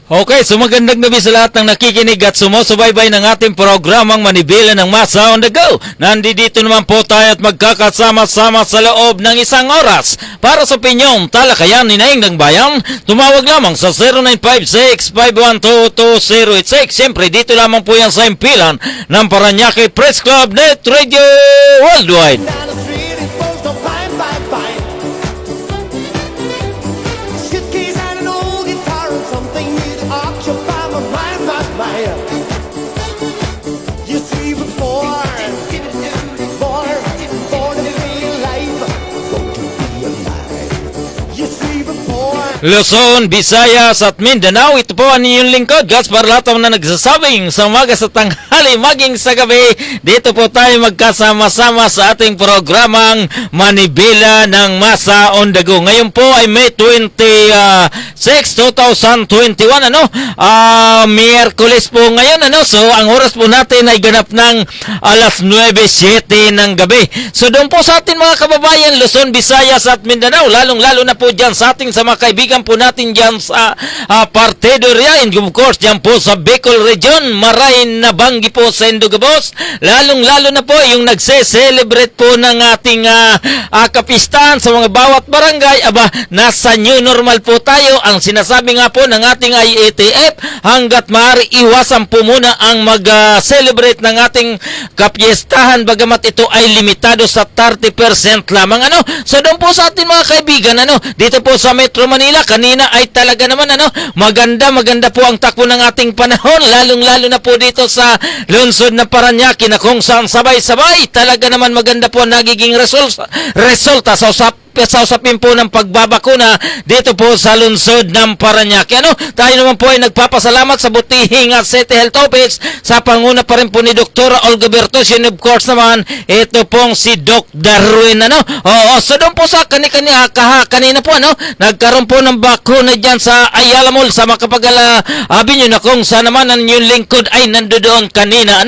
Okay, so magandang gabi sa lahat ng nakikinig at sumusubaybay ng ating programang Manibela ng Masa on the Go. Nandito naman po tayo at magkakasama-sama sa loob ng isang oras para sa pinyong talakayan ni Naing ng Bayan. Tumawag lamang sa 0956-512-2086. Siyempre, dito lamang po yan sa impilan ng Paranaque Press Club Net Radio Worldwide. Luzon, Visayas at Mindanao, ito po ang inyong lingkod, Gaspar Lataw na nagsasabing sa umaga sa tanghali maging sa gabi. Dito po tayo magkasama-sama sa ating programang Manibela ng Masa on the Go. Ngayon po ay May 26, 2021, Miyerkules po ngayon, So ang oras po natin ay ganap ng alas 9:07 ng gabi. So doon po sa ating mga kababayan, Luzon, Visayas at Mindanao, lalong-lalo na po dyan sa ating sa mga kaibigan po natin dyan sa Partedoria, and of course dyan po sa Bicol Region, Marain, Nabanggi po sa Indugabos, lalong-lalo na po yung nagse-celebrate po ng ating kapistahan sa mga bawat barangay. Nasa new normal po tayo. Ang sinasabi nga po ng ating IATF, hanggat maaari iwasan po muna ang mag-celebrate ng ating kapistahan, bagamat ito ay limitado sa 30% lamang. So doon po sa ating mga kaibigan, dito po sa Metro Manila, kanina ay talaga naman maganda po ang takbo ng ating panahon, lalong-lalo na po dito sa lungsod ng Paranaque, na kung saan sabay-sabay talaga naman maganda po nagiging resulta sa usapin po ng pagbabakuna dito po sa lungsod ng Paranaque. Tayo naman po ay nagpapasalamat sa butihing City Health Office sa panguna pa rin po ni Dr. Olga Bertos, and of course naman ito pong si Doc Darwin. So doon po sa kanina po nagkaroon po ng bakuna dyan sa Ayala Mall sa Makapagala Avenue, na kung saan naman ang yung lingkod ay nandoon kanina.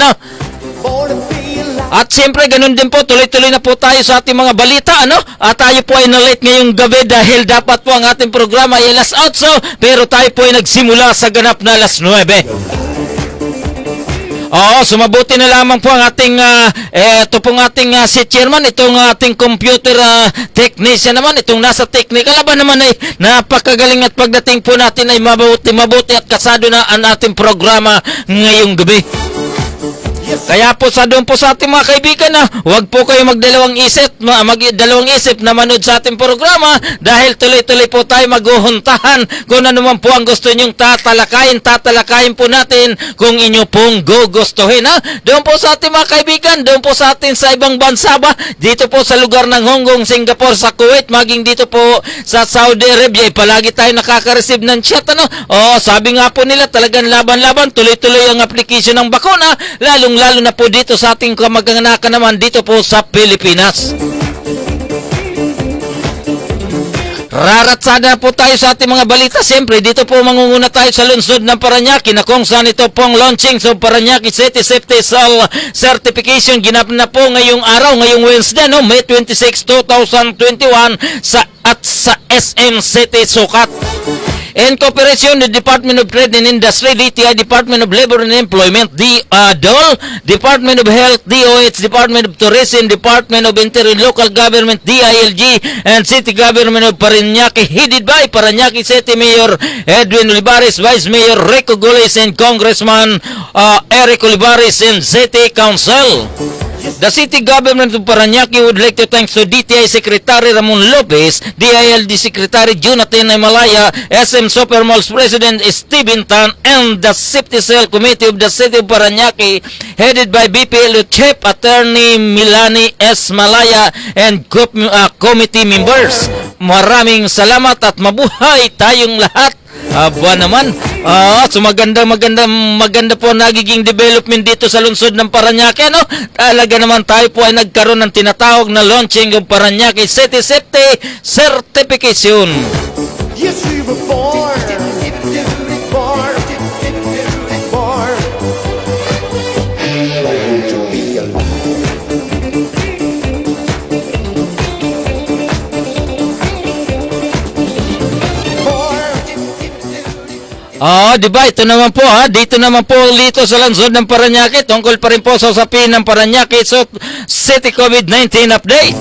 At siyempre, ganun din po, tuloy-tuloy na po tayo sa ating mga balita, At tayo po ay na-late ngayong gabi dahil dapat po ang ating programa ay alas 8, pero tayo po ay nagsimula sa ganap na alas 9. Sumabuti na lamang po ang ating ito pong ating si chairman, itong ating computer technician naman, itong nasa technical naman ay napakagaling, at pagdating po natin ay mabuti at kasado na ang ating programa ngayong gabi. Kaya po sa doon po sa ating mga kaibigan, huwag po kayo magdalawang isip na manood sa ating programa, dahil tuloy-tuloy po tayo maguhuntahan kung ano man po ang gusto nyong tatalakayin po natin kung inyo pong gugustuhin. Doon po sa ating mga kaibigan, doon po sa atin sa ibang bansa dito po sa lugar ng Hong Kong, Singapore, sa Kuwait, maging dito po sa Saudi Arabia, palagi tayo nakaka-receive ng chat. Sabi nga po nila, talagang laban-laban, tuloy-tuloy ang application ng bakuna, lalo na po dito sa ating kamag-anakan naman dito po sa Pilipinas. Raratsada po tayo sa ating mga balita. Siyempre, dito po mangunguna tayo sa lungsod ng Paranaque, na kung saan ito pong launching sa Paranaque City Safety Cell Certification ginap na po ngayong araw, ngayong Wednesday, May 26, 2021 sa SM City Sukat. In cooperation with the Department of Trade and Industry, DTI, Department of Labor and Employment, DOL, Department of Health, DOH, Department of Tourism, Department of Interior Local Government, DILG, and City Government of Paranaque, headed by Paranaque City Mayor Edwin Olivares, Vice Mayor Rico Gules, and Congressman Eric Olivares, and City Council. The City Government of Paranaque would like to thank DTI Secretary Ramon Lopez, DILG Secretary Jonathan Himalaya, SM Supermalls President Steven Tan, and the Safety Cell Committee of the City of Paranaque, headed by BPLO Chief Attorney Milani S. Malaya, and committee members. Maraming salamat at mabuhay tayong lahat. Aba naman. So maganda po nagiging development dito sa lungsod ng Parañaque, no? Talaga naman tayo po ay nagkaroon ng tinatawag na launching ng Parañaque City Safety Certification. Yes, we were born, born, born to be alive. Di ba? Ito naman po dito naman po dito sa lungsod ng Parañaque, tungkol pa rin po sa usapin ng Parañaque City COVID-19 update.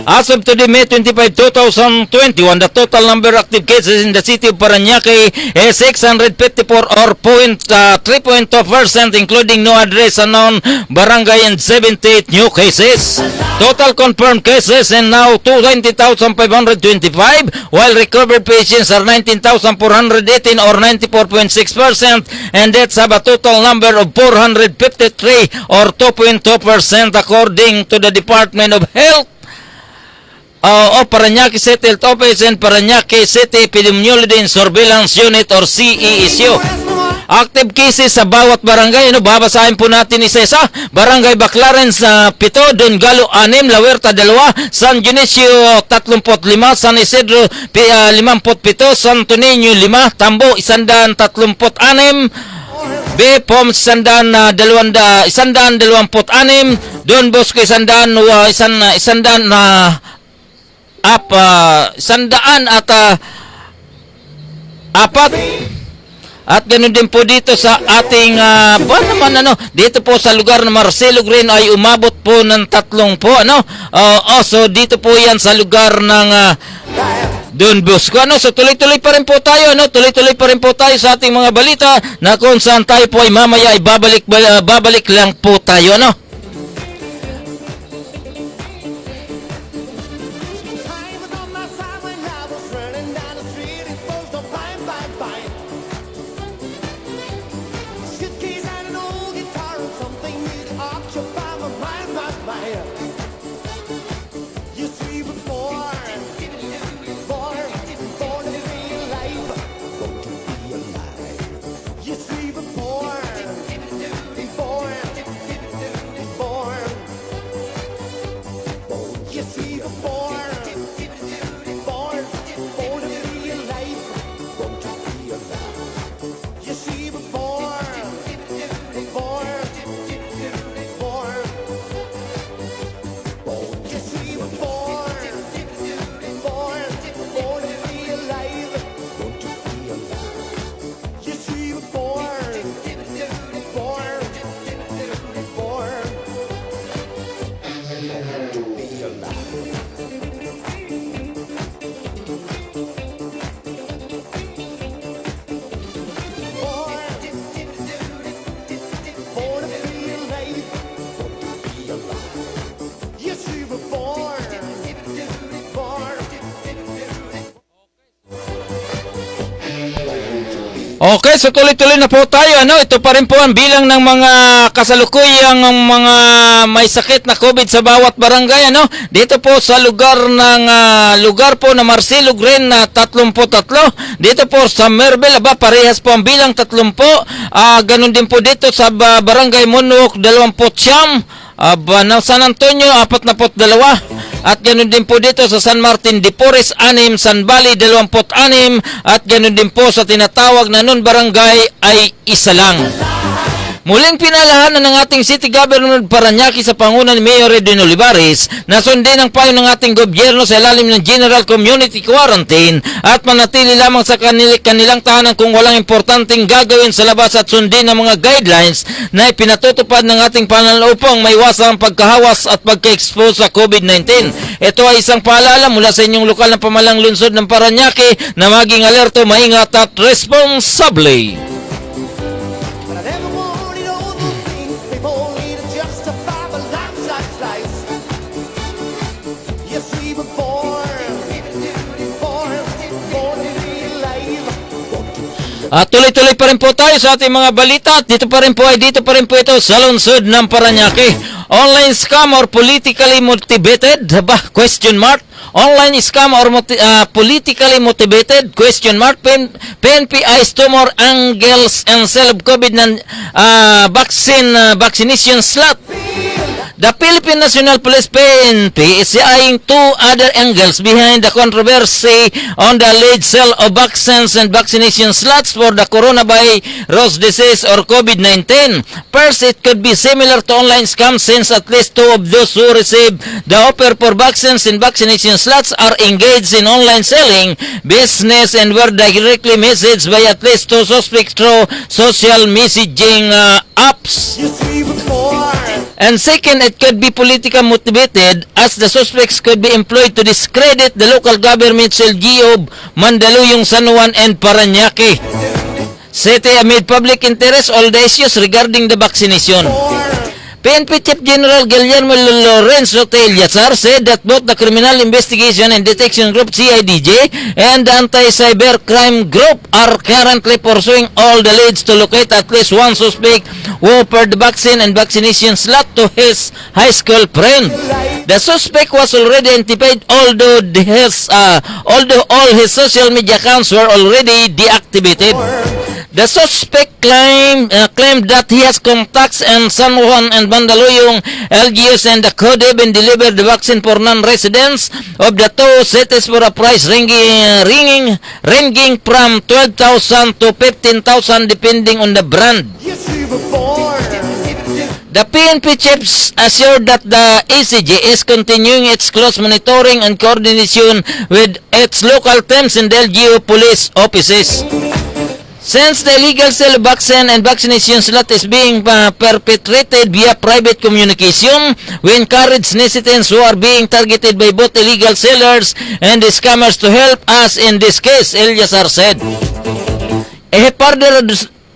As of today, May 25, 2021, the total number of active cases in the city of Parañaque is 654 or 3.2%, including no address unknown barangay and 78 new cases. Total confirmed cases and now 20,525, while recovered patients are 19,418 or 94.6%, and deaths have a total number of 453 or 2.2% according to the Department of Health Parañaque City Health Office and Parañaque City Epidemiology and Surveillance Unit or CESU. Active cases sa bawat barangay, babasahin po natin isa-isa. Barangay Baclaran sa 7, Don Galo 6, La Huerta 2, San Dionisio 35, San Isidro 57, Santo Niño 5, Tambo 136, B. Poms 126, Don Bosco 100 at 4. At ganoon din po dito sa ating dito po sa lugar ng Marcelo Green ay umabot po ng 3 po, so dito po yan sa lugar ng Don Bosco, so tuloy-tuloy pa rin po tayo, tuloy-tuloy pa rin po tayo sa ating mga balita na kung saan tayo po ay mamaya ay babalik lang po tayo, Time was on my side when I was running down the street. It was so fine, fine, fine. Suitcase and an old guitar and something that occupy my mind, my mind. You see, we're born, born to be alive, born to be alive. You see, we're born, born, born. You see, we're born, born to be alive, born to be alive. You see, we're born, born, born. You see, we're born, born to be alive, born to be alive. You see, we're born, born, born to be alive. Born to be alive, born to be alive. Yes, we were born, born. Okay, so tuloy-tuloy na po tayo. Ito pa rin po ang bilang ng mga kasalukuyang mga may sakit na COVID sa bawat barangay. Dito po sa lugar po na Marcelo Green na 33. Dito po sa Merbel, parehas po ang bilang 30. Ganun din po dito sa barangay Munok 29. San Antonio 42. At ganoon din po dito sa San Martin de Porres 6, San Valley 26, at ganoon din po sa tinatawag na nun barangay ay 1 lang. Muling pinalahanan ng ating City Government Parañaque sa panguna ni Mayor Edwin Olivares na sundin ang payo ng ating gobyerno sa ilalim ng General Community Quarantine at manatili lamang sa kanilang tahanan kung walang importanteng gagawin sa labas at sundin ang mga guidelines na ipinatutupad ng ating pananaw upang maiwasan ang pagkahawas at pagka-expose sa COVID-19. Ito ay isang paalala mula sa inyong lokal na pamalang lungsod ng Parañaque na maging alerto, maingat at responsable. But I never wanted all the things people need to justify the lives. Yes, we were born, born to be alive, born to be At tuloy-tuloy pa rin po tayo sa ating mga balita. Dito pa rin po ito sa lungsod ng Parañaque. Online scam or politically motivated? Question mark. online scam or politically motivated? Question mark. PNP eyes tumor angles and sell of COVID vaccination slot. The Philippine National Police PNP is eyeing two other angles behind the controversy on the alleged sale of vaccines and vaccination slots for the coronavirus disease or COVID-19. First, it could be similar to online scams since at least two of those who receive the offer for vaccines and vaccination slots are engaged in online selling business and were directly messaged by at least two suspects through social messaging apps. You see before. And second, it could be politically motivated as the suspects could be employed to discredit the local government's LGU of Mandaluyong, San Juan, and Parañaque. City amid public interest all the issues regarding the vaccination. PNP Chief General Guillermo Lorenzo Tellasar said that both the Criminal Investigation and Detection Group CIDJ and the Anti-Cybercrime Group are currently pursuing all the leads to locate at least one suspect who offered the vaccine and vaccination slot to his high school friend. The suspect was already identified although all his social media accounts were already deactivated. The suspect claimed that he has contacts in San Juan and Mandaluyong LGUs and could even deliver the vaccine for non-residents of the two cities for a price ranging from 12,000 to 15,000 depending on the brand. You see before. The PNP chiefs assured that the ECG is continuing its close monitoring and coordination with its local teams and the LGU police offices. Since the illegal sale of vaccine and vaccination slot is being perpetrated via private communication, we encourage citizens who are being targeted by both illegal sellers and the scammers to help us in this case, Eliasar said.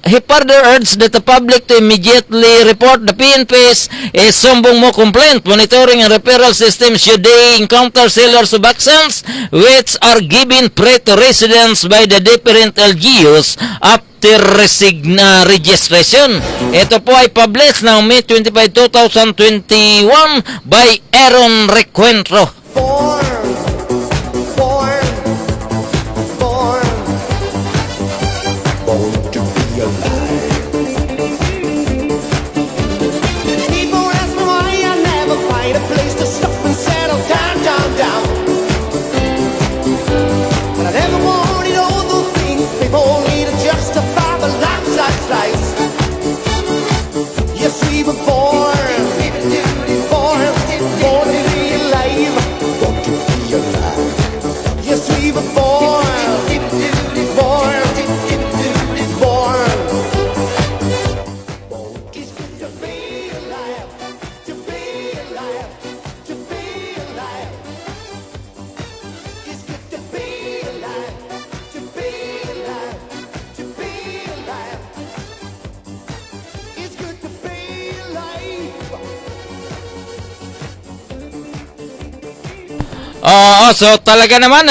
He further urged that the public to immediately report the PNP's Sumbong Mo complaint, monitoring and referral system should they encounter sellers of vaccines which are given free to residents by the different LGUs after registration. Ito po ay published ng May 25, 2021 by Aaron Recuentro. Born. To be alive. People ask me why I never find a place to stop and settle down. But I never wanted all those things people need to justify the lives. Yes, we were born to be alive. Born to be alive. Yes, we were born. Oo, so talaga naman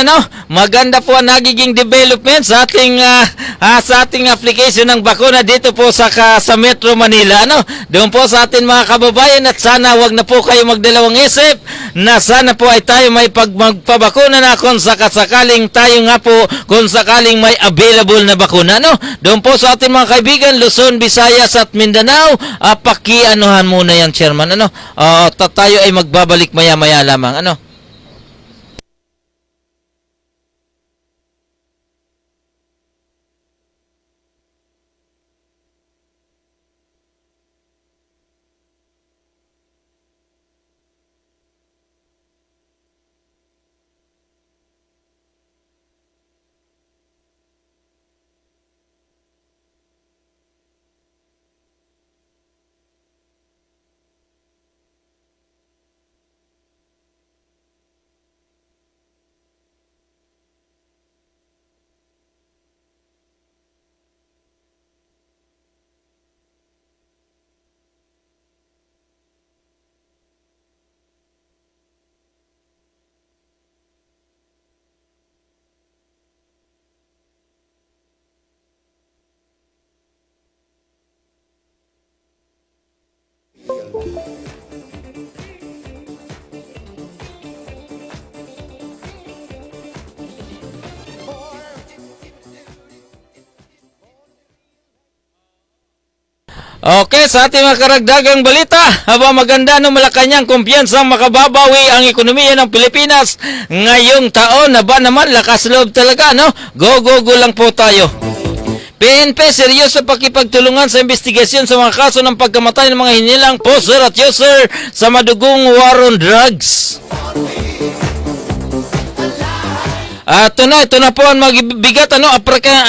maganda po ang nagiging development sa ating application ng bakuna dito po sa Metro Manila. Doon po sa atin mga kababayan, at sana wag na po kayo magdalawang isip na sana po ay tayo may magpabakuna na kung sakaling tayo nga po kung sakaling may available na bakuna. Doon po sa ating mga kaibigan Luzon, Visayas at Mindanao, pakianuhan muna yan, Chairman. Tayo ay magbabalik maya-maya lamang. Okay, sa ating mga karagdagang balita, haba maganda ng Malacanang kumpiyansa makababawi ang ekonomiya ng Pilipinas ngayong taon. Haba naman, lakas loob talaga, no? Go, go, go lang po tayo. PNP seryoso pakipagtulungan sa investigasyon sa mga kaso ng pagkamatay ng mga hinilang poser at user sa madugong war on drugs. At ito na po ang magbigat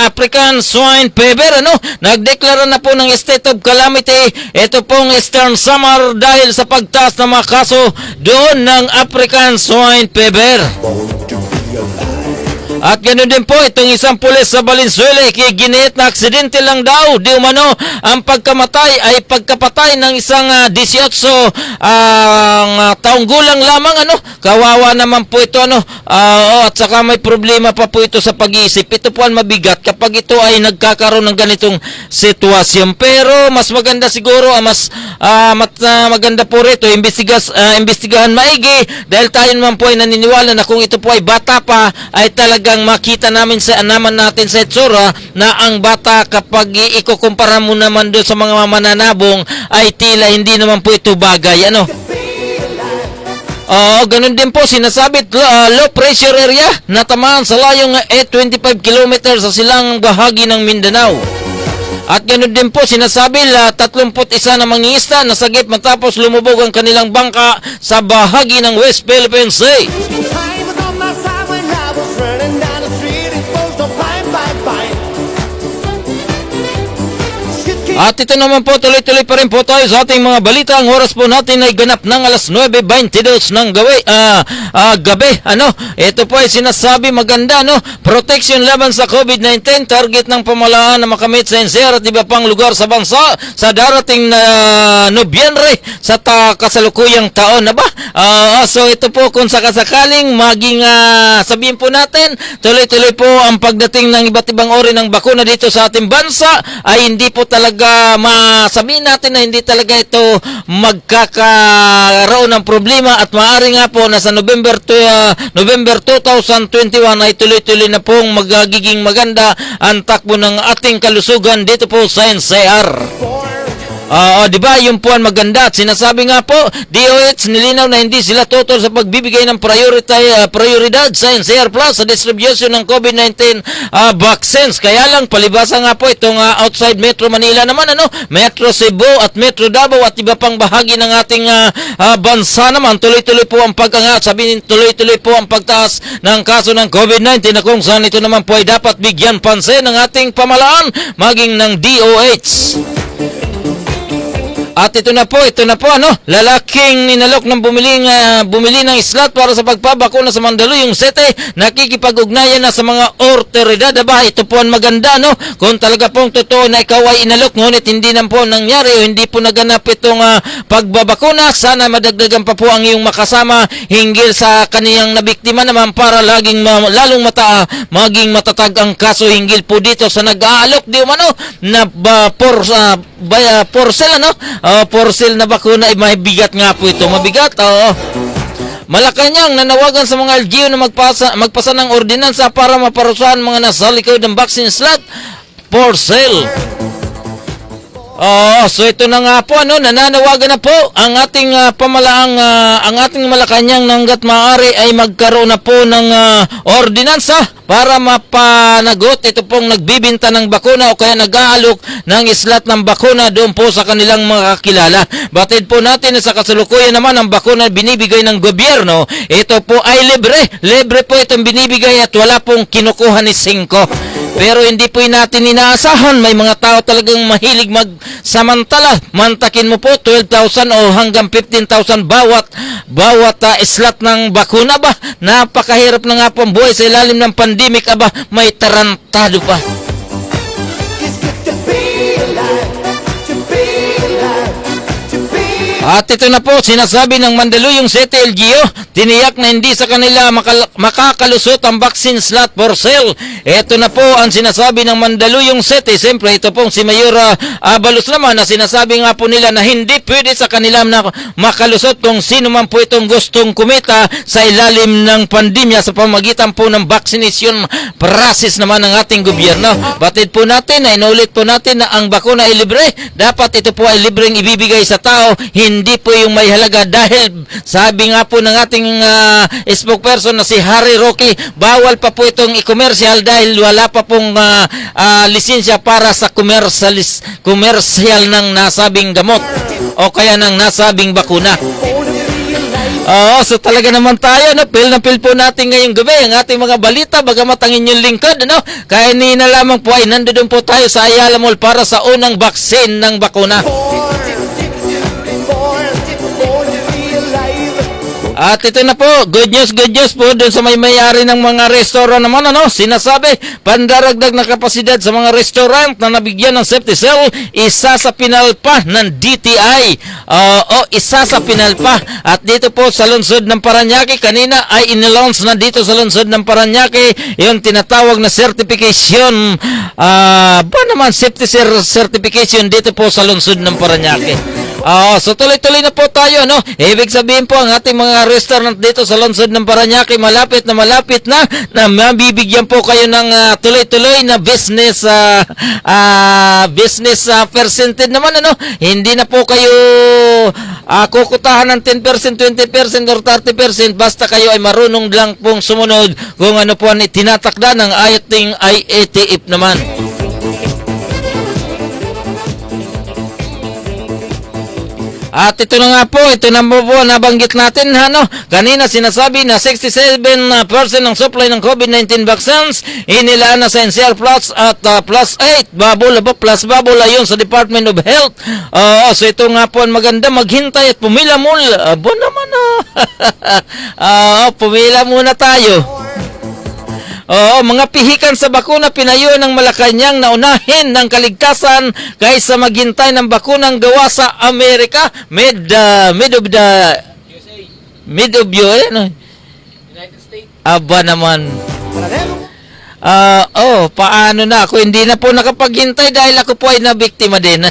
African swine fever nagdeklara na po ng state of calamity ito pong Eastern Samar dahil sa pagtaas ng mga kaso doon ng African swine fever. At ganoon din po itong isang pulis sa Valenzuela ginit na aksidente lang daw di umano ang pagkamatay ay pagkapatay ng isang 18 taong gulang lamang kawawa naman po ito at saka may problema pa po ito sa pag-iisip. Ito po ang mabigat kapag ito ay nagkakaroon ng ganitong sitwasyon. Pero mas maganda siguro maganda po rito imbestigahan maigi dahil tayo naman po ay naniniwala na kung ito po ay bata pa ay talagang makita namin natin sa itsura na ang bata kapag ikukumpara mo naman doon sa mga mananabong ay tila hindi naman po ito bagay ganun din po sinasabi low pressure area na tamaan sa layong 25 km sa silang bahagi ng Mindanao. At ganoon din po sinasabi 31 na mangingisda nasagip matapos lumubog ang kanilang bangka sa bahagi ng West Philippine Sea. Time was on my side when I was running down the street. It was so fine, fine, fine. At ito naman po, tuloy-tuloy pa rin po tayo sa ating mga balita. Ang oras po natin ay ganap ng alas 9:22 ng gabi. Ito po ay sinasabi maganda, protection laban sa COVID-19, target ng pamahalaan na makamit sa NCR at iba pang lugar sa bansa sa darating na Nobyembre sa kasalukuyang taon. So ito po kung sakasakaling maging sabihin po natin, tuloy-tuloy po ang pagdating ng iba't ibang uri ng bakuna dito sa ating bansa ay hindi po talaga masabihin natin na hindi talaga ito magkakaroon ng problema at maaari nga po na sa November 2021 ay tuloy-tuloy na pong magiging maganda ang takbo ng ating kalusugan dito po sa NCR. Di ba? Yung po ang maganda at sinasabi nga po, DOH nilinaw na hindi sila tutol sa pagbibigay ng prioridad sa NCR Plus sa distribution ng COVID-19 vaccines. Kaya lang palibasa nga po itong outside Metro Manila naman Metro Cebu at Metro Davao at iba pang bahagi ng ating bansa naman tuloy-tuloy po ang tuloy-tuloy po ang pagtaas ng kaso ng COVID-19 na kung saan ito naman po ay dapat bigyan pansin ng ating pamahalaan maging ng DOH. At ito na po, lalaking ninalok ng bumili ng slot para sa pagpabakuna sa Mandaluyong City, nakikipag-ugnayan na sa mga otoridad. Ito po ang maganda, kung talaga pong totoo na ikaw ay inalok, ngunit hindi na po nangyari o hindi po naganap itong pagbabakuna, sana madagdagan pa po ang iyong makasama hinggil sa kaniyang nabiktima naman para lalong maging matatag ang kaso hinggil po dito sa nag-aalok di umano na porcel na bakuna ay mabigat nga po ito. Mabigat, Malacanang nanawagan sa mga LGU na magpasa ng ordinansa para maparusahan mga nasa likod ng vaccine slot porcel. So ito na nga po, nananawagan na po ang ating pamalaang, ang ating Malacanang na hanggat maaari ay magkaroon na po ng ordinansa para mapanagot ito pong nagbibinta ng bakuna o kaya nag-aalok ng slot ng bakuna doon po sa kanilang mga kakilala. Batid po natin na sa kasalukuyan naman ang bakuna binibigay ng gobyerno, ito po ay libre. Libre po itong binibigay at wala pong kinukuha ni 5. Pero hindi po natin inaasahan. May mga tao talagang mahilig magsamantala. Mantakin mo po 12,000 o hanggang 15,000 bawat slot ng bakuna ba? Napakahirap na nga po ang buhay sa ilalim ng pandemic. May tarantado pa. It's good to be alive, to be alive, to be At ito na po, sinasabi ng Mandaluyong City LGU, tiniyak na hindi sa kanila makakalusot ang vaccine slot for sale. Ito na po ang sinasabi ng Mandaluyong City. Siyempre, ito pong si Mayor Abalos naman na sinasabi nga po nila na hindi pwede sa kanila na makalusot kung sino man po itong gustong kumita sa ilalim ng pandemya sa pamagitan po ng vaccination process naman ng ating gobyerno. Batid po natin na inulit po natin na ang bakuna ay libre. Dapat ito po ay libreng ibibigay sa tao, hindi po yung may halaga dahil sabi nga po ng ating spokesperson na si Harry Roque, bawal pa po itong i-commercial dahil wala pa pong lisensya para sa commercial ng nasabing gamot o kaya ng nasabing bakuna. Oo, so talaga naman tayo, no? Feel na feel po natin ngayong gabi ang ating mga balita, bagamat ang inyong lingkod, ano? Kaya ni na lamang po ay nandoon po tayo sa Ayala Mall para sa unang vaccine ng bakuna. At ito na po, good news po doon sa may-ari ng mga restaurant naman, ano, sinasabi, pandaragdag na kapasidad sa mga restaurant na nabigyan ng safety cell, isa sa pinalpa ng DTI. Isa sa pinalpa. At dito po sa lungsod ng Parañaque, kanina ay inilaunch na dito sa lungsod ng Parañaque yung tinatawag na certification, safety certification dito po sa lungsod ng Parañaque. So tuloy-tuloy na po tayo, no? Ibig sabihin po ang ating mga restaurant dito sa lungsod ng Parañaque malapit na mabibigyan po kayo ng tuloy-tuloy na business percentage naman, ano? Hindi na po kayo kukutahan ng 10%, 20% or 30% basta kayo ay marunong lang pong sumunod kung ano po ang tinatakda ng ating IATF naman. At ito na nga po, ito na po nabanggit natin, ano, kanina sinasabi na 67% ng supply ng COVID-19 vaccines inilaan na sa NCR Plus at plus 8 plus bubble ayon sa Department of Health. So ito nga po ang maganda, maghintay at pumila muna. Pumila muna tayo. Mga pihikan sa bakuna pinayo ng Malacanang na unahin ng kaligtasan kaysa maghintay ng bakunang gawa sa Amerika. Mid of United States. Aba naman. Paano na ako? Hindi na po nakapaghintay dahil ako po ay nabiktima din.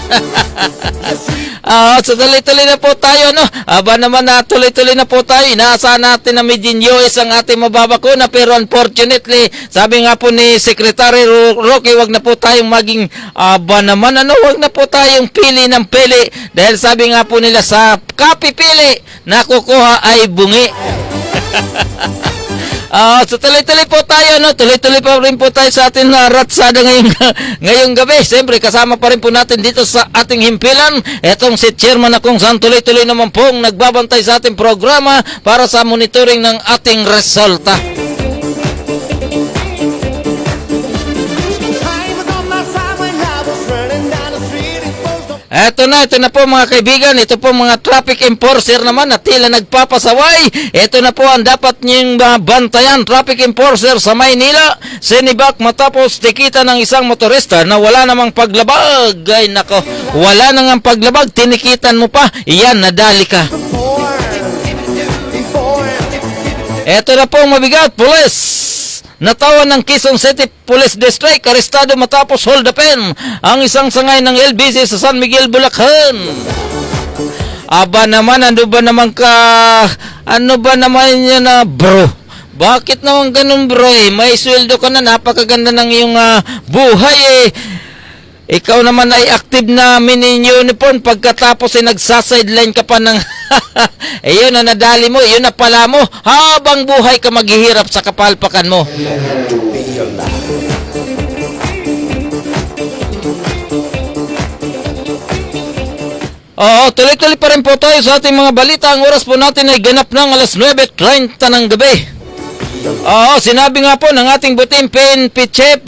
So tuloy-tuloy na po tayo, no? Aba naman na tuloy-tuloy na po tayo. Inaasahan natin na medin US ang ating mababakuna pero unfortunately, sabi nga po ni Secretary Roque, wag na po tayong maging wag na po tayong pili ng pili dahil sabi nga po nila sa kapipili na kukuha ay bungi. So tuloy-tuloy po tayo, no? Tuloy-tuloy pa rin po tayo sa ating ratsada ngayong gabi. Siyempre, kasama pa rin po natin dito sa ating himpilan. Etong si Chairman na kung saan tuloy-tuloy naman pong nagbabantay sa ating programa para sa monitoring ng ating resulta. Ito na po mga kaibigan, ito po mga traffic enforcer naman na tila nagpapasaway. Ito na po ang dapat niyong bantayan, traffic enforcer sa Maynila. Sinibak matapos tikita ng isang motorista na wala namang paglabag. Ay nako, wala nang paglabag, tinikitan mo pa, iyan, nadali ka. Ito na po mabigat, pulis. Natawan ng Quezon City Police District, arestado matapos hold-upin ang isang sangay ng LBC sa San Miguel, Bulacan. Aba naman, ano ba naman yan na bro? Bakit naman ganun bro May sweldo ka na, napakaganda ng iyong buhay Ikaw naman ay active na mini-uniform pagkatapos ay nagsa-sideline ka pa ng yun na nadali mo, yun na pala mo habang buhay ka maghihirap sa kapalpakan mo. Tuloy-tuloy pa rin po tayo sa ating mga balita. Ang oras po natin ay ganap ng alas 9:30 ng gabi. Sinabi nga po ng ating buting PNP Chief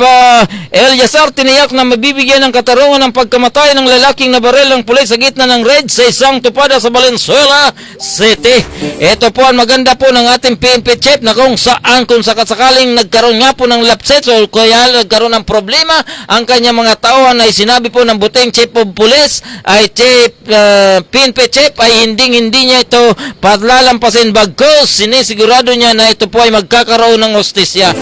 Eliazar, tiniyak na mabibigyan ng katarungan ng pagkamatay ng lalaking nabaril ng pulis sa gitna ng raid sa isang tupada sa Valenzuela City. Ito po ang maganda po ng ating PNP Chief na kung sakasakaling nagkaroon nga po ng lapses o kaya nagkaroon ng problema ang kanyang mga tauhan ay sinabi po ng buting Chief of Police ay Chief PNP chief ay hindi niya ito paglalampasin, bagkus sinisigurado niya na ito po ay magkakaroon ng hustisya.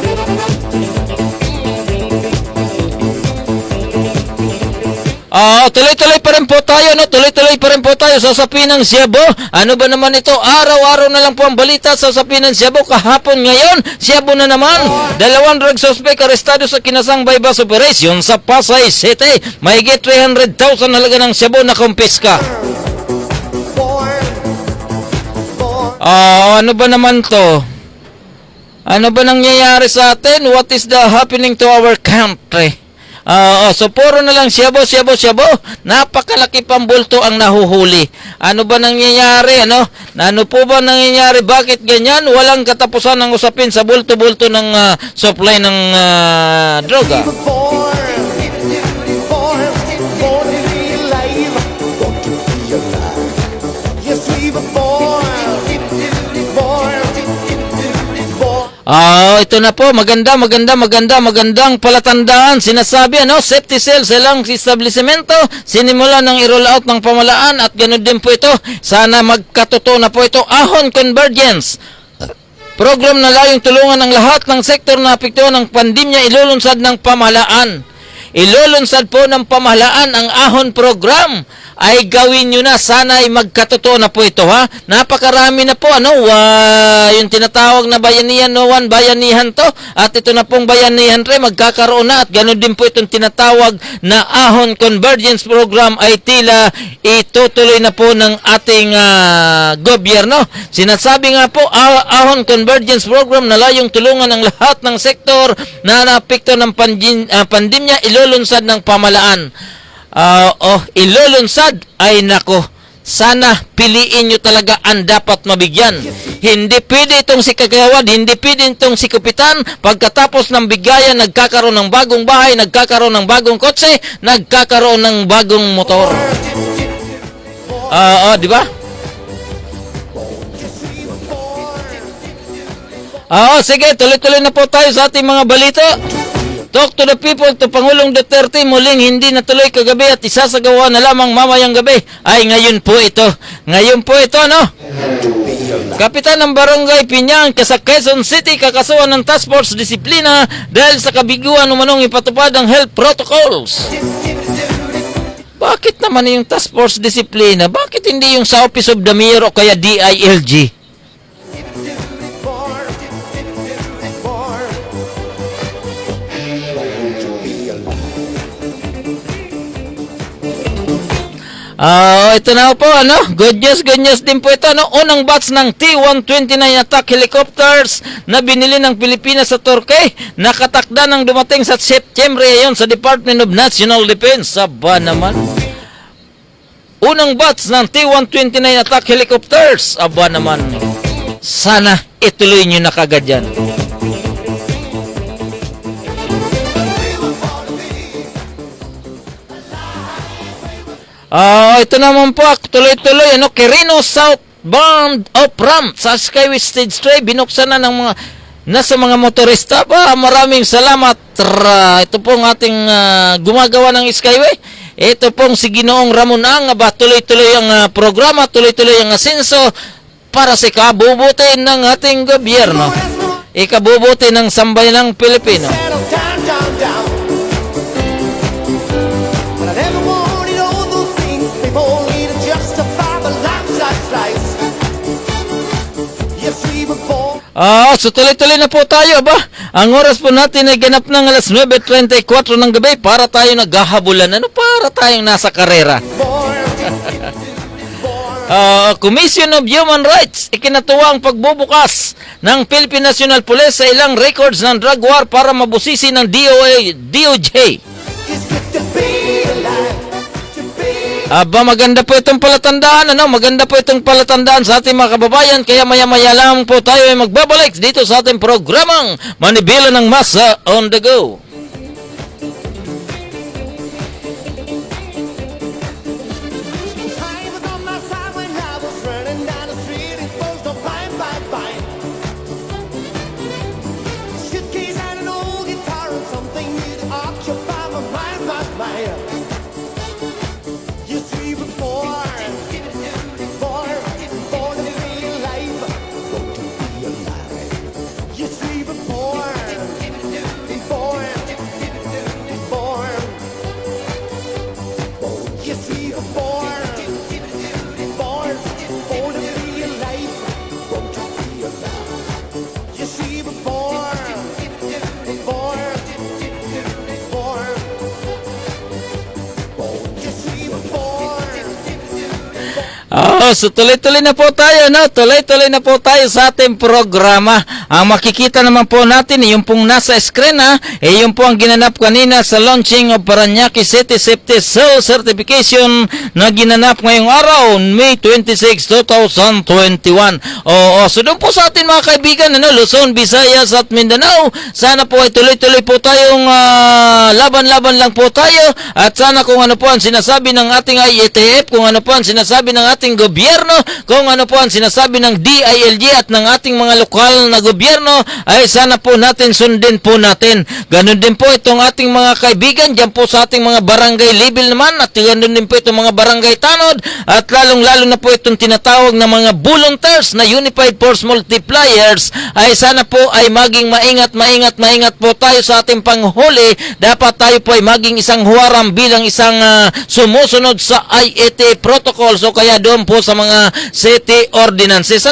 Tuloy-tuloy pa rin po tayo, no? Tuloy-tuloy pa rin po tayo sa usapin ng Cebu. Ano ba naman ito? Araw-araw na lang po ang balita sa usapin ng Cebu. Kahapon ngayon, Cebu na naman. 2 drug suspect arestado sa kinasang bypass operation sa Pasay City. Mahigit 300,000 halaga ng Cebu na kumpiska. Ano ba naman to? Ano ba nangyayari sa atin? What is the happening to our country? So puro na lang Cebu. Napakalaki pang bulto ang nahuhuli. Ano ba nangyayari? Ano po ba nangyayari? Bakit ganyan? Walang katapusan ng usapin sa bulto-bulto ng supply ng droga. Ito na po, magandang palatandaan. Sinasabi, safety cell sa ilang establishmento, sinimula ng i-roll out ng pamahalaan at ganoon din po ito. Sana magkatotoo na po ito. Ahon Convergence, program na layong tulungan ang lahat ng sektor na apektuhan ng pandemya, ilulunsad ng pamahalaan. Ilulunsad po ng pamahalaan ang Ahon program. Ay gawin nyo na, sana ay magkatotoo na po ito, ha? Napakarami na po, yung tinatawag na bayanihan, bayanihan to, at ito na pong bayanihan rin, magkakaroon na, at ganoon din po itong tinatawag na Ahon Convergence Program ay tila itutuloy na po ng ating gobyerno. Sinasabi nga po, Ahon Convergence Program na layong tulungan ang lahat ng sektor na naapekto ng pandemya, ilulunsad ng pamahalaan. Ilulunsad, ay nako, sana piliin nyo talaga ang dapat mabigyan. Hindi pwede itong si Kagawad, hindi pwede itong si Kupitan. Pagkatapos ng bigayan, nagkakaroon ng bagong bahay, nagkakaroon ng bagong kotse, nagkakaroon ng bagong motor. Di ba? Sige, tuloy-tuloy na po tayo sa ating mga balita. Talk to the people to Pangulong Duterte muling hindi natuloy kagabi at isasagawa na lamang mamayang gabi. Ay ngayon po ito, Kapitan ng Barangay Piñang sa Quezon City kakasuhan ng Task Force Disiplina dahil sa kabiguan umanong ipatupad ang health protocols. Bakit naman yung Task Force Disiplina? Bakit hindi yung sa Office of the Mayor o kaya DILG? Ito na po, good news din po ito, unang batch ng T-129 attack helicopters na binili ng Pilipinas sa Turkey, nakatakda ng dumating sa September ayon sa Department of National Defense. Aba naman. Unang batch ng T-129 attack helicopters, aba naman. Sana ituloy nyo na kagad yan. Ito naman po, tuloy-tuloy, Quirino southbound off ramp sa Skyway Stage 3, binuksan na ng nasa mga motorista. Maraming salamat. Ito pong ating gumagawa ng Skyway. Ito pong si Ginoong Ramon Ang, tuloy-tuloy ang programa, tuloy-tuloy ang asenso para sa ikabubuti ng ating gobyerno. Ikabubuti ng sambayanang Pilipino. So tuloy-tuloy na po tayo, Ang oras po natin ay ganap ng alas 9:34 ng gabi para tayo naghahabulan. Para tayong nasa karera. Commission of Human Rights, ikinatuwa ang pagbubukas ng Philippine National Police sa ilang records ng drug war para mabusisi ng DOJ. Maganda po itong palatandaan, maganda po itong palatandaan sa ating mga kababayan, kaya maya-maya lang po tayo ay magbabalik dito sa ating programang Manibela ng Masa on the Go. Oh, so tuloy-tuloy na po tayo, no? Tuloy-tuloy na po tayo sa ating programa. Ang makikita naman po natin, yung pong nasa screen, yung po ang ginanap kanina sa launching of Parañaque City Safety Cell Certification na ginanap ngayong araw, May 26, 2021. So doon po sa atin mga kaibigan, Luzon, Visayas at Mindanao, sana po ay tuloy-tuloy po tayong laban-laban lang po tayo at sana kung ano po ang sinasabi ng ating IATF, kung ano po ang sinasabi ng ating gobyerno, kung ano po ang sinasabi ng DILG at ng ating mga lokal na gobyerno, ay sana po natin sundin po natin. Ganon din po itong ating mga kaibigan dyan po sa ating mga barangay level naman at ganon din po itong mga barangay tanod at lalong-lalo na po itong tinatawag na mga volunteers na Unified Force Multipliers ay sana po ay maging maingat po tayo sa ating panghuli. Dapat tayo po ay maging isang huwaram bilang isang sumusunod sa IAT protocol. So kaya doon po sa mga city ordinances,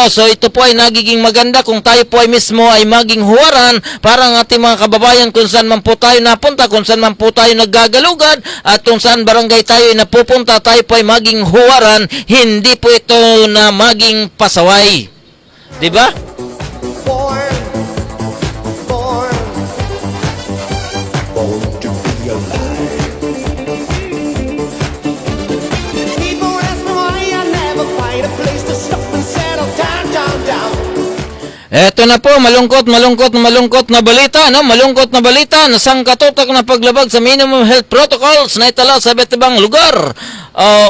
so ito po ay nagiging maganda kung tayo po ay mismo ay maging huwaran para ang ating mga kababayan kung saan man po tayo napunta, kung saan man po tayo naggagalugad at kung saan barangay tayo ay napupunta, tayo po ay maging huwaran, hindi po ito na maging pasaway. Diba? Born to be alive. People ask me why I never find a place to stop and settle down. Eto na po, malungkot na balita, malungkot na balita na sangkatutak na paglabag sa minimum health protocols na itala sa iba't ibang lugar.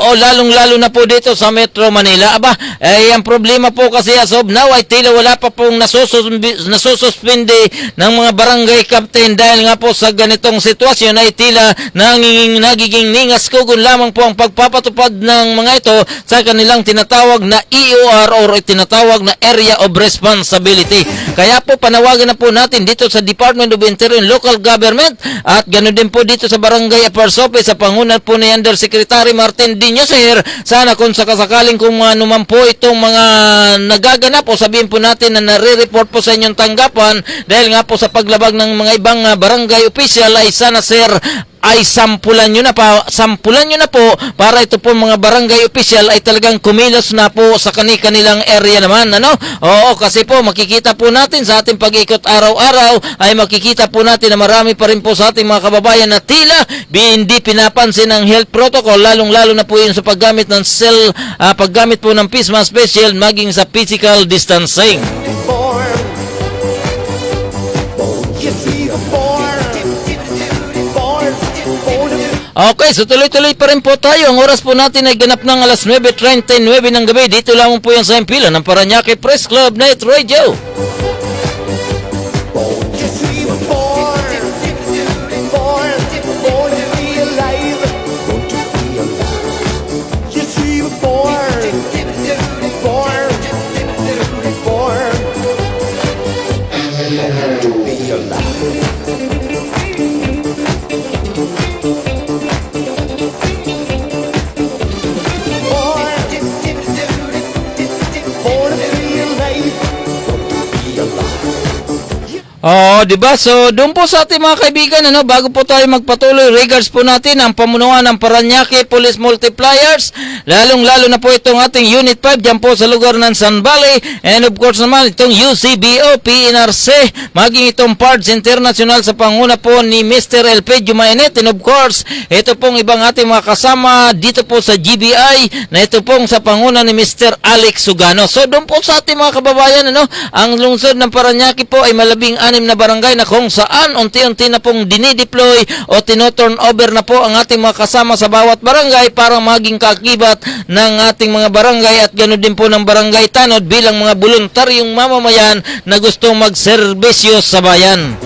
Lalong-lalo na po dito sa Metro Manila. Ang problema po kasi as of now ay tila wala pa pong nasususpindi ng mga barangay captain dahil nga po sa ganitong sitwasyon ay tila nagiging ningas kugon lamang po ang pagpapatupad ng mga ito sa kanilang tinatawag na EOR or tinatawag na Area of Responsibility. Kaya po panawagan na po natin dito sa Department of Interior and Local Government at ganoon din po dito sa Barangay Affairs Office sa pangunan po ni Undersecretary Martin Diño, sir. Sana kung sakasakaling kung ano man po itong mga nagaganap o sabihin po natin na nare-report po sa inyong tanggapan dahil nga po sa paglabag ng mga ibang barangay official ay sana, sir, ay sampulan nyo na po para ito po mga barangay official ay talagang kumilos na po sa kanilang area naman, kasi po makikita po natin sa ating pag-ikot araw-araw ay makikita po natin na marami pa rin po sa ating mga kababayan na tila hindi pinapansin ang health protocol, lalong-lalo na po yun sa paggamit ng paggamit po ng face mask special maging sa physical distancing. Okay, so tuloy-tuloy pa rin po tayo. Ang oras po natin ay ganap ng alas 9:39 ng gabi. Dito lamang po yan sa impila ng Parañaque Press Club Net Radio. Diba? So, doon po sa ating mga kaibigan, bago po tayo magpatuloy, regards po natin ang pamunuan ng Parañaque Police Multipliers, lalong-lalo na po itong ating Unit 5 dyan po sa lugar ng San Valley, and of course naman itong UCBO, PNRC, maging itong Pards International sa panguna po ni Mr. Elpidio Mainet, and of course, ito pong ibang ating mga kasama dito po sa GBI, na ito pong sa panguna ni Mr. Alex Sugano. So, doon po sa ating mga kababayan, ang lungsod ng Parañaque po ay malabing-anim na barangay na kung saan unti-unti na pong dinideploy o tinoturn over na po ang ating mga kasama sa bawat barangay para maging kaakibat ng ating mga barangay at ganoon din po ng barangay tanod bilang mga voluntaryong mamamayan na gustong magserbisyo sa bayan.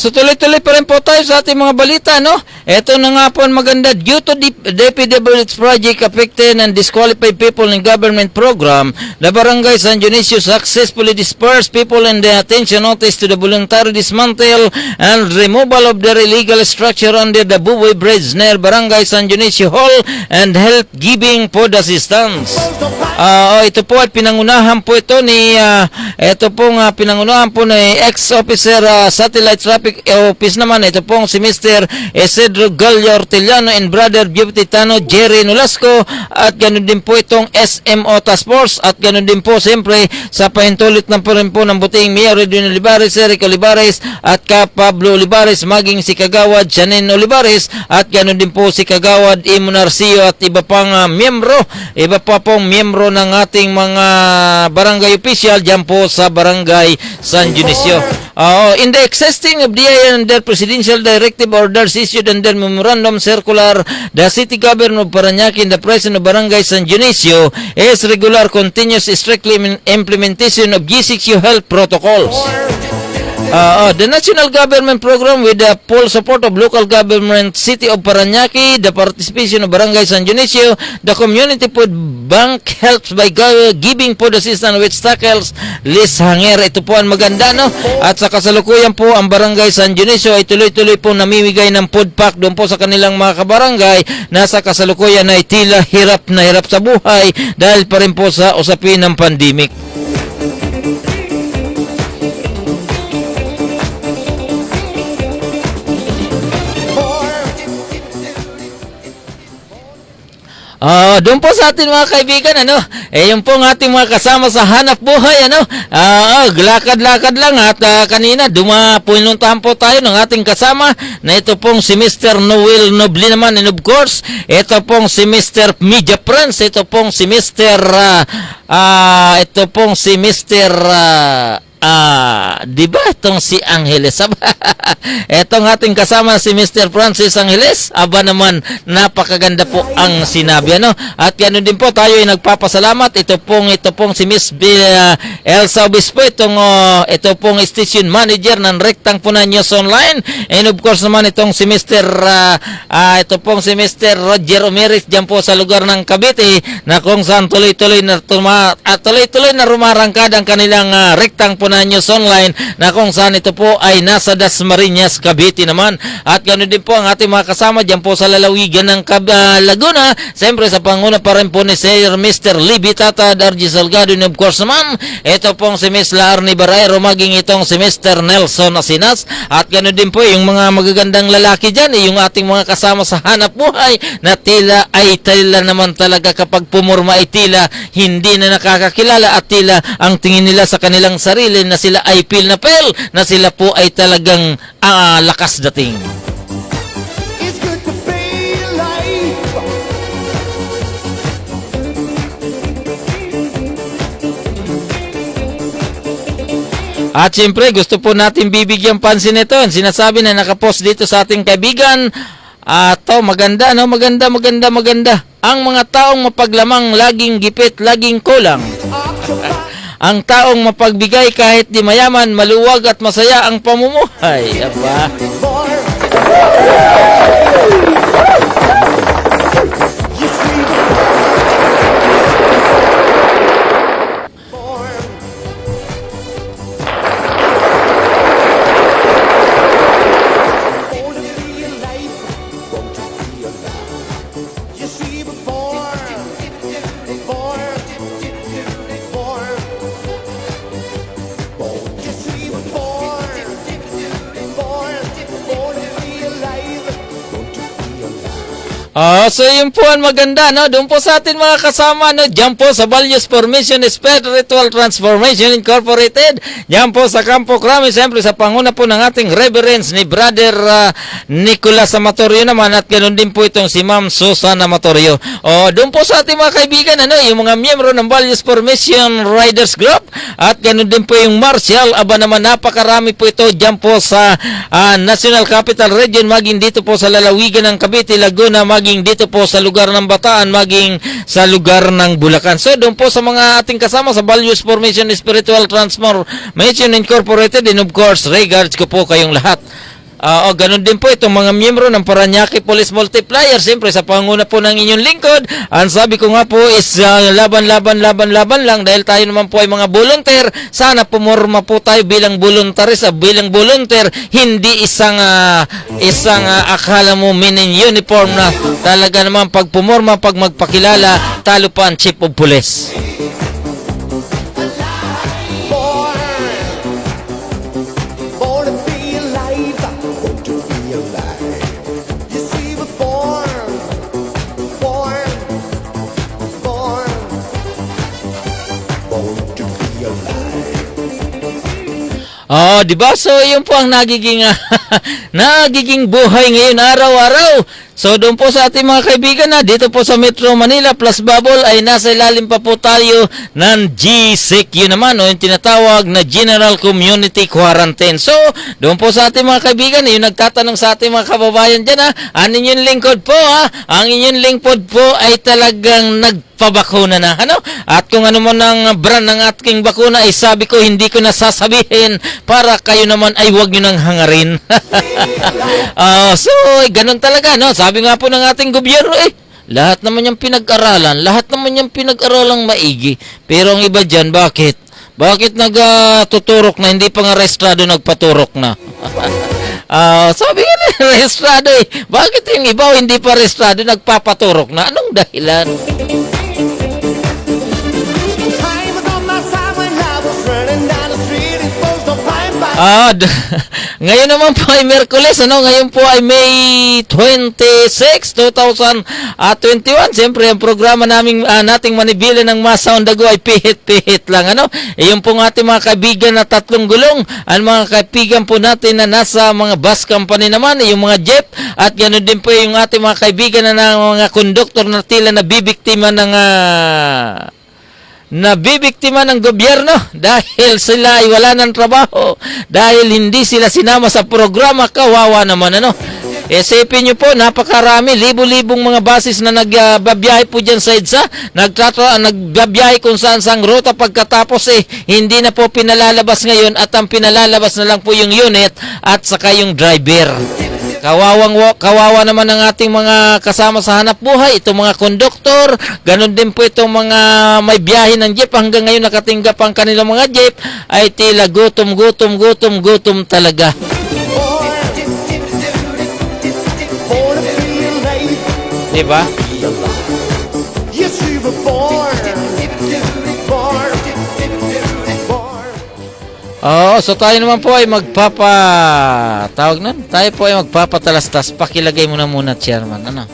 So tuloy-tuloy pa rin po tayo sa ating mga balita, no? Ito na nga po ang maganda. Due to DPWH project affected and disqualified people in government program, the Barangay San Dionisio successfully dispersed people in the attention notice to the voluntary dismantle and removal of their illegal structure under the Buboy Bridge near Barangay San Dionisio Hall and help giving food assistance. Ito po at pinangunahan po ito ni pinangunahan po ni ex-officer Satellite Traffic Office naman. Ito pong si Mr. Isidro Gallo Orteliano and Brother Beauty Tano Jerry Nolasco at ganun din po itong SMO Task Force at ganun din po siyempre sa pahintulit na po rin po ng buting Mayor Edwin Olivares, Eric Olivares at ka Pablo Olivares, maging si Kagawad Janin Olivares at ganun din po si Kagawad Imo Narcio at iba pang iba pa pong miyembro ng ating mga barangay official dyan po sa Barangay San Dionisio. In the existing of DI and their presidential directive orders issued under memorandum circular, the city governor of Parañaque and the president of Barangay San Dionisio is regular, continuous, strictly implementation of GCQ health protocols. The national government program with the full support of local government, City of Parañaque, the participation of Barangay San Dionisio, the community food bank helps by giving food assistance which tackles Liz Hanger. Ito po ang maganda, no? At sa kasalukuyan po, ang Barangay San Dionisio ay tuloy-tuloy po namimigay ng food pack doon po sa kanilang mga kabarangay na sa kasalukuyan ay tila hirap na hirap sa buhay dahil pa rin po sa usapin ng pandemic. Doon po sa ating mga kaibigan, yung pong ating mga kasama sa hanap buhay, lakad-lakad lang at kanina pinuntahan po tayo ng ating kasama na ito pong si Mr. Noel Nobli naman, and of course, ito pong si Mr. Media Prince, ito pong si Mr. Di ba itong si Angeles? Etong ating kasama si Mr. Francis Angeles. Aba naman, napakaganda po ang sinabi, At ganoon din po tayo ay nagpapasalamat. Ito pong si Miss Elsa Obispo, ito pong station manager ng Rectang Puna News Online. And of course naman itong si Mr. Roger Omeris diyan po sa lugar ng Cavite na kung saan tuloy-tuloy na rumarangkad ang kanilang Rectang Puna News Online na kung saan ito po ay nasa Dasmariñas, Cavite naman. At ganoon din po ang ating mga kasama dyan po sa lalawigan ng Laguna. Siyempre sa panguna pa rin po ni Sir Mr. Libby Tata Dargy Salgado, and of course naman ito pong si Miss Laarni Barayro, maging itong si Mr. Nelson Asinas. At ganoon din po yung mga magagandang lalaki dyan, yung ating mga kasama sa hanap buhay na tila naman talaga kapag pumurma ay tila hindi na nakakakilala at tila ang tingin nila sa kanilang sarili na sila ay feel na sila po ay talagang lakas dating. It's good to be alive. At siyempre gusto po natin bibigyan pansin ito. Sinasabi na nakapost dito sa ating kaibigan. Maganda. Ang mga taong mapaglamang laging gipit, laging kulang. Ang taong mapagbigay kahit di mayaman, maluwag at masaya ang pamumuhay. Aba. So yun po ang maganda, doon po sa atin mga kasama, dyan po sa Values Formation Spiritual Transformation Incorporated, dyan po sa Campo Crame, siyempre sa panguna po ng ating reverence ni Brother Nicolas Amatorio naman, at ganoon din po itong si Ma'am Susan Amatorio. Doon po sa ating mga kaibigan, yung mga miyembro ng Values Formation Riders Group, at ganoon din po yung Martial, aba naman napakarami po ito dyan po sa National Capital Region, maging dito po sa lalawigan ng Cavite, Laguna, maging maging dito po sa lugar ng Bataan, maging sa lugar ng Bulacan. So doon po sa mga ating kasama sa Values Formation Spiritual Transformation Incorporated, and of course, regards ko po kayong lahat. Ganun din po itong mga miyembro ng Parañaque Police Multiplier. Siyempre, sa panguna po ng inyong lingkod, ang sabi ko nga po is laban lang dahil tayo naman po ay mga volunteer. Sana pumorma po tayo bilang volunteer, bilang volunteer, hindi isang akala mo men in uniform na talaga naman pag pumorma, pag magpakilala, talo pa ang chief of police. Born to be alive, born to be alive. You see, we're born, born, born, born to be alive. Di ba? So, yun po ang nagiging nagiging buhay ngayon araw-araw. So, doon po sa ating mga kaibigan na dito po sa Metro Manila plus Bubble ay nasa ilalim pa po tayo ng GSEC. Yun naman, yung tinatawag na General Community Quarantine. So, doon po sa ating mga kaibigan, yung nagtatanong sa ating mga kababayan dyan, ang inyong lingkod po, ang inyong lingkod po ay talagang nagpabakuna na, ano? At kung ano mo ng brand ng ating bakuna ay sabi ko, hindi ko na sasabihin para kayo naman ay huwag nyo nang hangarin. So, ganun talaga, no? Sabi nga po ng ating gobyerno, lahat naman yung pinag-aralan, lahat naman yung pinag-aralang maigi. Pero ang iba dyan, bakit? Bakit nagtuturok na, hindi pa nga rehistrado nagpaturok na? Sabi nga na, rehistrado Bakit yung iba hindi pa rehistrado nagpapaturok na? Anong dahilan? Time was on my side when I was running down the street, exposed to fine by. Ngayon naman po ay Miyerkules, ano? Ngayon po ay May 26, 2021. Siyempre, ang programa nating manibili ng Masa on the Go ay pihit-pihit lang, ano? Yung po ating mga kaibigan na tatlong gulong, ang mga kaibigan po natin na nasa mga bus company naman, yung mga jeep, at ganoon din po yung ating mga kaibigan na mga konduktor na tila nabibiktima ng gobyerno dahil sila ay wala ng trabaho, dahil hindi sila sinama sa programa. Kawawa naman, ano? Isipin nyo po, napakarami, libo-libong mga basis na nagbabiyahe po dyan sa EDSA, nagbabiyahe kung saan-sang ruta, pagkatapos hindi na po pinalalabas ngayon, at ang pinalalabas na lang po yung unit at saka yung driver. Kawawa naman ang ating mga kasama sa hanap buhay, itong mga konduktor, ganun din po itong mga may biyahe ng jeep, hanggang ngayon nakatinggap ang kanilang mga jeep, ay tila gutom talaga. Born to be alive, Diba? yes, we were born, born, born. So tayo naman po ay tayo po ay magpapatalastas. Pakilagay mo na muna, Chairman. Ano?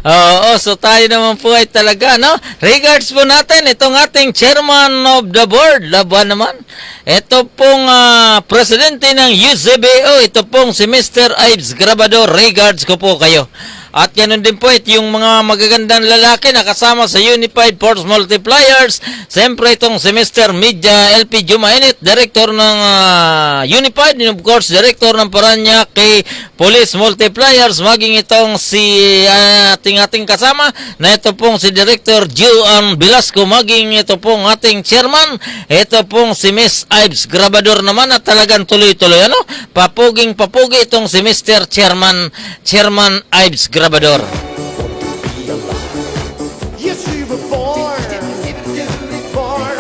Oo, so tayo naman po ay talaga, no? Regards po natin itong ating chairman of the board, laban naman. Ito pong presidente ng UCBO, ito pong si Mr. Ives Grabador. Regards ko po kayo. At ganoon din po yung mga magagandang lalaki na kasama sa Unified Force Multipliers. Siyempre itong si Mr. Media LP Jumainit, Director ng Unified, and of course, Director ng Paranaque Police Multipliers. Maging itong si ating kasama na ito pong si Director Juan Velasco. Maging ito pong ating chairman. Ito pong si Miss Ives Grabador naman at talagang tuloy-tuloy. Ano? Papuging-papugi itong si Mr. Chairman Ives Grabador. Yes, you were born. Born.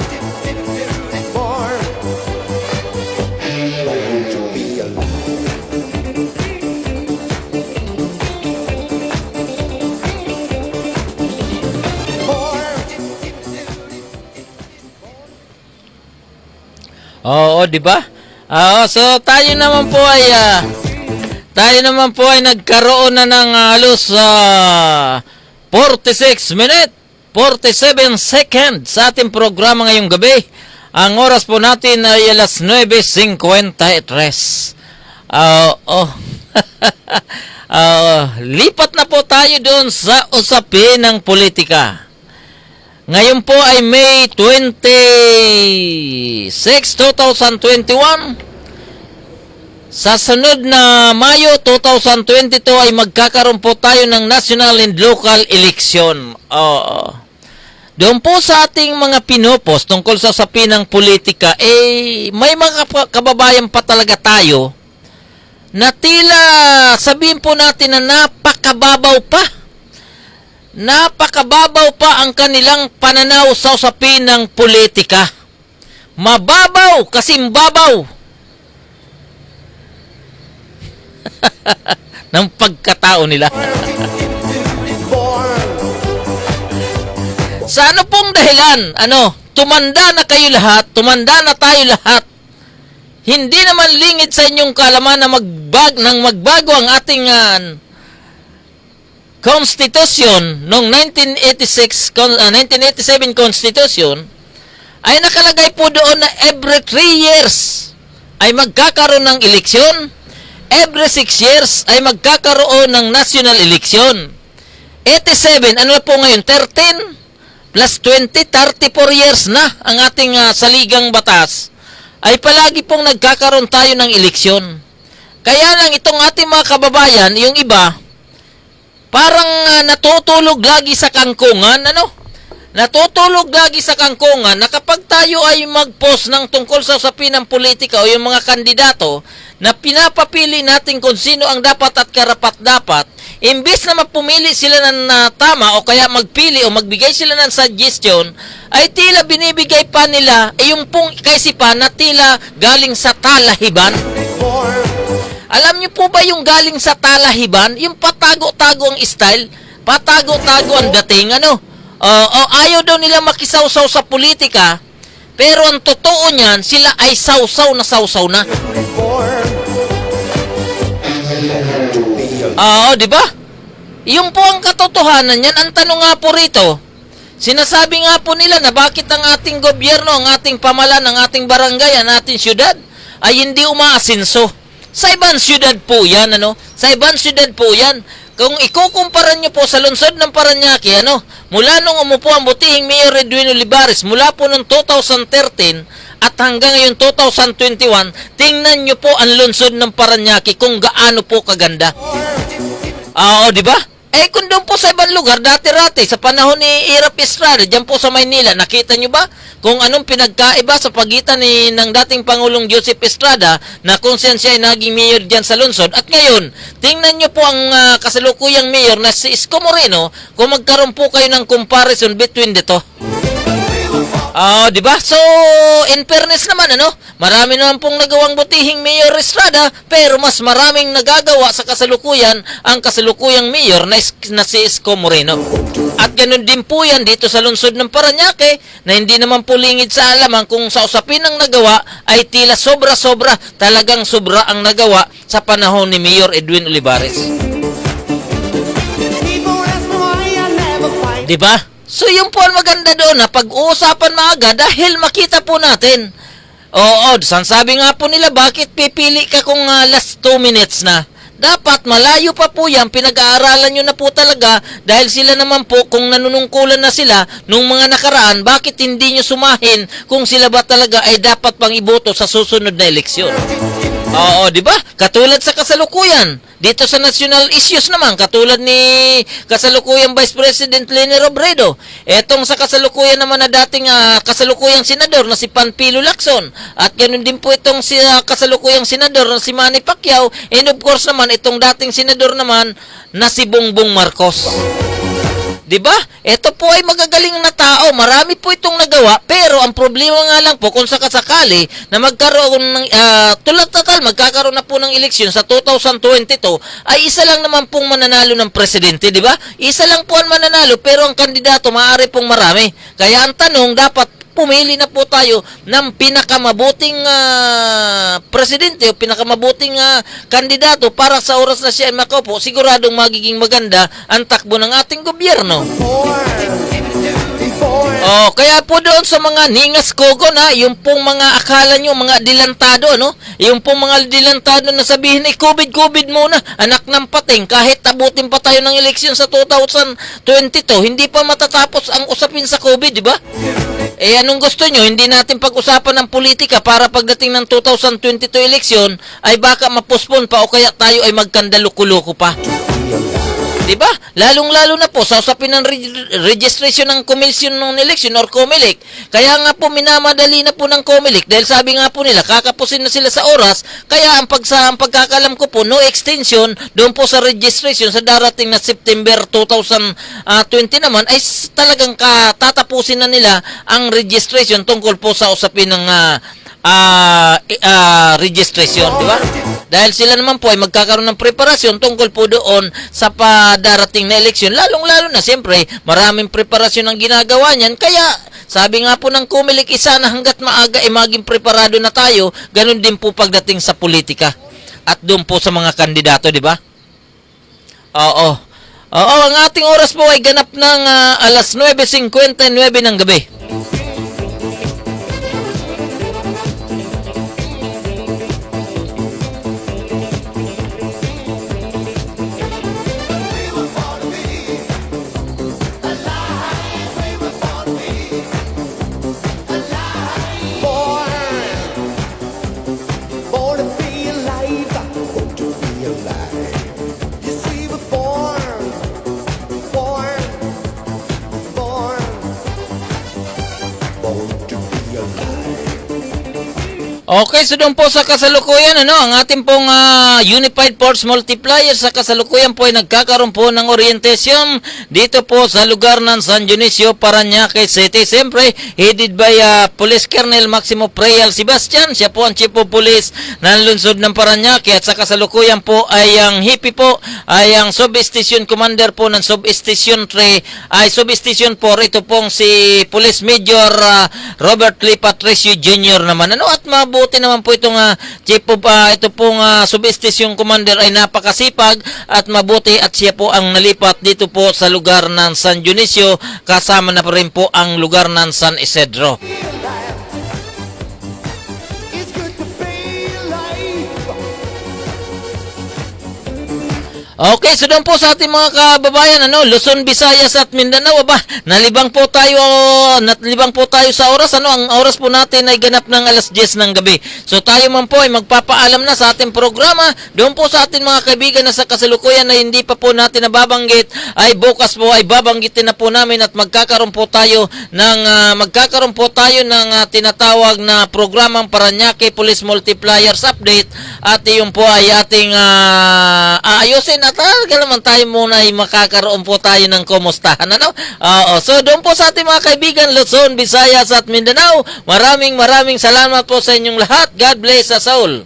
Born. To be alive. Oo, di ba? So tayo naman po ay nagkaroon na ng halos 46 minutes, 47 seconds sa ating programa ngayong gabi. Ang oras po natin ay alas 9:53. Lipat na po tayo doon sa usapin ng politika. Ngayon po ay May 26, 2021. Sa sunod na Mayo 2022 ay magkakaroon po tayo ng national and local election. Doon po sa ating mga pinopost tungkol sa usapin ng politika, may mga kababayan pa talaga tayo na tila sabihin po natin na napakababaw pa ang kanilang pananaw sa usapin ng politika. Mababaw, kasimbabaw ng pagkatao nila. Sa ano pong dahilan? Tumanda na kayo lahat, tumanda na tayo lahat. Hindi naman lingid sa inyong kalaman na magbago ang ating Constitution noong 1987 Constitution ay nakalagay po doon na every 3 years ay magkakaroon ng eleksyon, every 6 years ay magkakaroon ng national election. 87, ano na po ngayon? 13 plus 20, 34 years na ang ating saligang batas ay palagi pong nagkakaroon tayo ng eleksyon. Kaya lang itong ating mga kababayan, yung iba, parang natutulog lagi sa kangkungan, Natutulog lagi sa kangkungan na kapag tayo ay mag-post ng tungkol sa usapin ng politika o yung mga kandidato na pinapapili natin kung sino ang dapat at karapat-dapat, imbes na mapumili sila ng tama o kaya magpili o magbigay sila ng suggestion, ay tila binibigay pa nila yung pong kaisipan na tila galing sa talahiban. Alam niyo po ba yung galing sa talahiban? Yung patago-tago ang style, patago-tago ang dating, ayaw daw nila makisawsaw sa politika, pero ang totoo niyan, sila ay sawsaw na. Di ba? Yung po ang katotohanan niyan. Ang tanong nga po rito, sinasabi nga po nila na bakit ang ating gobyerno, ang ating pamalan, ang ating barangay, ang ating syudad ay hindi umaasinso. Sa ibang syudad po yan, Sa ibang syudad po yan. Kung ikukumpara nyo po sa lungsod ng Paranaque, mula nung umupo ang butihing Mayor Edwin Olivares, mula po noong 2013 at hanggang ngayon 2021, tingnan nyo po ang lungsod ng Paranaque kung gaano po kaganda. Di ba? Kung doon po sa ibang lugar, dati-rati, sa panahon ni Irap Estrada, dyan po sa Maynila, nakita nyo ba kung anong pinagkaiba sa pagitan ng dating Pangulong Joseph Estrada na kung siya ay naging mayor dyan sa lungsod? At ngayon, tingnan nyo po ang kasalukuyang mayor na si Isko Moreno kung magkaroon po kayo ng comparison between dito. Di ba? So, in fairness naman, marami naman pong nagawang butihing Mayor Estrada, pero mas maraming nagagawa sa kasalukuyan ang kasalukuyang mayor na si Isko Moreno. At ganun din po yan dito sa lungsod ng Paranaque na hindi naman po lingid sa alaman kung sa usapin ng nagawa ay tila sobra-sobra, talagang sobra ang nagawa sa panahon ni Mayor Edwin Olivares. People ask me why Di ba? So yung po ang maganda doon na pag-uusapan maaga dahil makita po natin. Oo, sabi nga po nila, bakit pipili ka kung last 2 minutes na? Dapat malayo pa po yan, pinag-aaralan nyo na po talaga dahil sila naman po, kung nanunungkulan na sila nung mga nakaraan, bakit hindi nyo sumahin kung sila ba talaga ay dapat pang iboto sa susunod na eleksyon? Oo, di ba? Katulad sa kasalukuyan. Dito sa national issues naman, katulad ni kasalukuyang Vice President Leni Robredo. Etong sa kasalukuyan naman na dating kasalukuyang senador na si Panfilo Lacson. At ganun din po itong si kasalukuyang senador na si Manny Pacquiao. And of course naman, itong dating senador naman na si Bongbong Marcos. Diba? Ito po ay magagaling na tao. Marami po itong nagawa. Pero ang problema nga lang po kung sakasakali na magkaroon ng tulad total, magkakaroon na po ng eleksyon sa 2022 ay isa lang naman pong mananalo ng presidente, di ba? Isa lang po ang mananalo pero ang kandidato maaari pong marami. Kaya ang tanong, dapat pumili na po tayo ng pinakamabuting presidente o pinakamabuting kandidato para sa oras na siya ay makaupo, siguradong magiging maganda ang takbo ng ating gobyerno. Oh, kaya po doon sa mga ningas kogo na, yung pong mga akala nyo, mga dilantado, no? Yung pong mga dilantado na sabihin, COVID muna, anak ng pating, kahit tabutin pa tayo ng eleksyon sa 2022, hindi pa matatapos ang usapin sa COVID, di ba? Eh, anong gusto nyo? Hindi natin pag-usapan ng politika para pagdating ng 2022 eleksyon, ay baka mapospon pa o kaya tayo ay magkandalukulo pa. Diba? Lalong-lalo na po sa usapin ng registration ng komisyon ng election or COMELEC. Kaya nga po minamadali na po ng COMELEC dahil sabi nga po nila kakapusin na sila sa oras. Kaya ang pagkakalam ko po, no extension doon po sa registration sa darating na September 2020 naman ay talagang tatapusin na nila ang registration tungkol po sa usapin ng registration, di ba? Dahil sila naman po ay magkakaroon ng preparasyon tungkol po doon sa darating na eleksyon. Lalong-lalo na, siyempre, maraming preparasyon ang ginagawa niyan. Kaya, sabi nga po ng COMELEC, isa na hanggat maaga ay maging preparado na tayo, ganun din po pagdating sa politika. At doon po sa mga kandidato, di ba? Oo, ang ating oras po ay ganap ng alas 9:59 ng gabi. Born to be alive, born to be alive. Yes, we were born, born to be alive. Okay, so doon po sa kasalukuyan, ang ating pong Unified Force Multiplier sa kasalukuyan po ay nagkakaroon po ng orientation dito po sa lugar ng San Dionisio, Parañaque City. Siyempre, headed by Police Colonel Maximo Preyal Sebastian. Siya po ang Chief of Police ng lungsod ng Parañaque. At sa kasalukuyan po ay ang hippie po ay ang Sub-Station Commander po ng Sub-Station 3 ay Sub-Station 4. Ito pong si Police Major Robert Lee Patricio Jr. naman. At mabuti naman po itong Chief of ito pong Sub-Station Commander ay napakasipag at mabuti at siya po ang nalipat dito po sa lugar ng San Dionisio, kasama na pa rin po ang lugar ng San Isidro. It's good to be alive. Okay, so doon po sa ating mga kababayan, Luzon, Visayas at Mindanao, nalibang po tayo sa oras, ang oras po natin ay ganap ng alas 10 ng gabi. So tayo man po ay magpapaalam na sa ating programa. Doon po sa ating mga kaibigan na sa kasalukuyan na hindi pa po natin nababanggit, ay bukas po ay babanggitin na po namin at magkakaroon po tayo ng tinatawag na programang Parañaque Police Multipliers Update, at iyon po ay ating aayusin at naman tayo muna ay makakaroon po tayo ng kumustahan. So doon po sa ating mga kaibigan Luzon, Visayas at Mindanao, maraming salamat po sa inyong lahat. God bless us all.